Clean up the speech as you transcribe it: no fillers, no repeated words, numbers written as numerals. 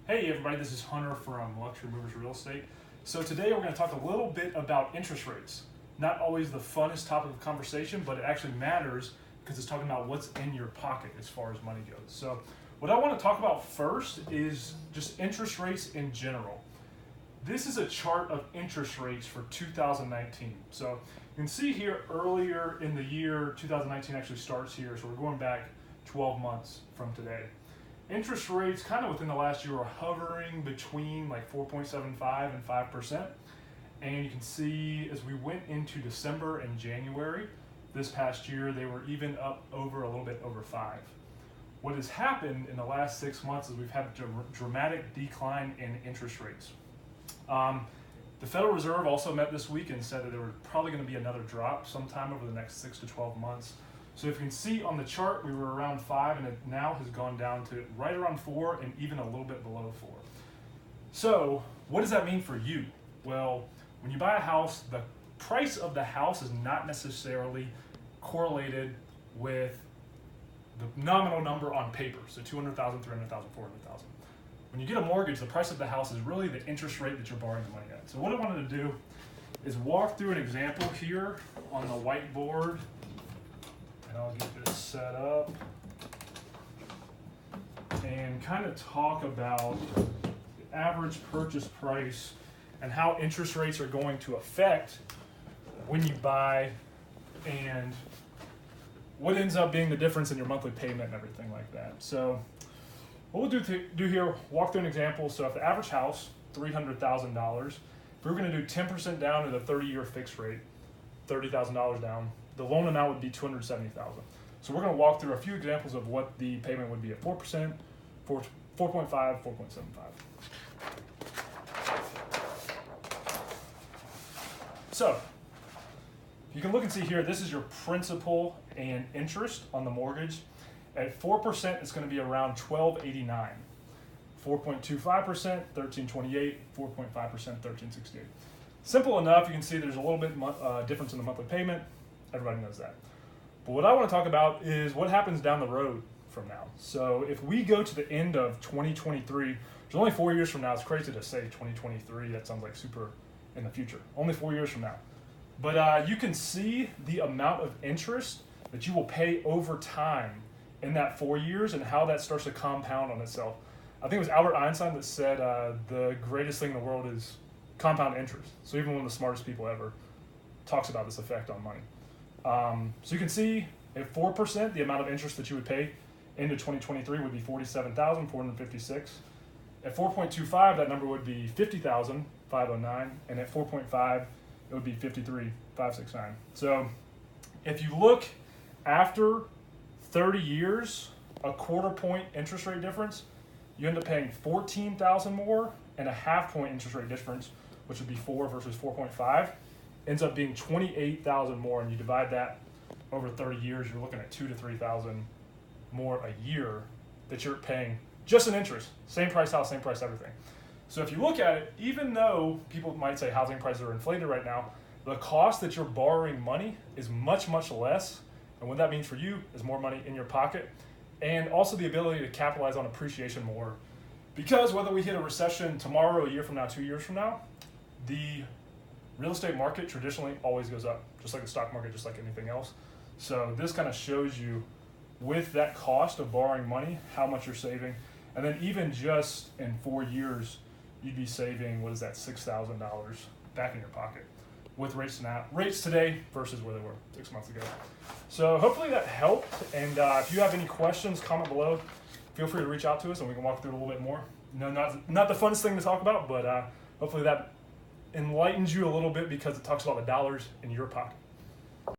Hey everybody, this is Hunter from LuxuryMovers Real Estate. So today we're going to talk a little bit about interest rates. Not always the funnest topic of conversation, but it actually matters because it's talking about what's in your pocket as far as money goes. So what I want to talk about first is just interest rates in general. This is a chart of interest rates for 2019. So you can see here earlier in the year, 2019 actually starts here, so we're going back 12 months from today. Interest rates kind of within the last year are hovering between like 4.75 and 5%. And you can see as we went into December and January this past year, they were even up over a little bit over 5. What has happened in the last 6 months is we've had a dramatic decline in interest rates. The Federal Reserve also met this week and said that there were probably going to be another drop sometime over the next 6 to 12 months. So if you can see on the chart, we were around 5 and it now has gone down to right around 4 and even a little bit below 4. So what does that mean for you? Well, when you buy a house, the price of the house is not necessarily correlated with the nominal number on paper. So 200,000, 300,000, 400,000. When you get a mortgage, the price of the house is really the interest rate that you're borrowing the money at. So what I wanted to do is walk through an example here on the whiteboard. And I'll get this set up and kind of talk about the average purchase price and how interest rates are going to affect when you buy and what ends up being the difference in your monthly payment and everything like that. So what we'll do here, walk through an example. So if the average house, $300,000, if we were going to do 10% down at a 30-year fixed rate, $30,000 down, the loan amount would be $270,000. So we're going to walk through a few examples of what the payment would be at 4%, 4.5, 4.75. So you can look and see here, this is your principal and interest on the mortgage. At 4%, it's going to be around $1,289. 4.25%, $1,328, 4.5%, $1,368. Simple enough. You can see there's a little bit difference in the monthly payment. Everybody knows that. But what I want to talk about is what happens down the road from now. So if we go to the end of 2023, there's only 4 years from now. It's crazy to say 2023. That sounds like super in the future. Only 4 years from now. But you can see the amount of interest that you will pay over time in that 4 years and how that starts to compound on itself. I think it was Albert Einstein that said the greatest thing in the world is compound interest. So even one of the smartest people ever talks about this effect on money. So you can see at 4%, the amount of interest that you would pay into 2023 would be $47,456. At 4.25, that number would be $50,509, and at 4.5, it would be $53,569. So if you look after 30 years, a quarter point interest rate difference, you end up paying $14,000 more, and a half point interest rate difference, which would be 4 versus 4.5, ends up being $28,000 more, and you divide that over 30 years, you're looking at $2,000 to $3,000 more a year that you're paying just in interest. Same price house, same price everything. So if you look at it, even though people might say housing prices are inflated right now, the cost that you're borrowing money is much, much less. And what that means for you is more money in your pocket, and also the ability to capitalize on appreciation more. Because whether we hit a recession tomorrow, a year from now, 2 years from now, the real estate market traditionally always goes up, just like the stock market, just like anything else. So this kind of shows you with that cost of borrowing money, how much you're saving. And then even just in 4 years, you'd be saving, what is that, $6,000 back in your pocket with rates today versus where they were 6 months ago. So hopefully that helped. And if you have any questions, comment below. Feel free to reach out to us and we can walk through it a little bit more. No, not the funnest thing to talk about, but hopefully that enlightens you a little bit because it talks about the dollars in your pocket.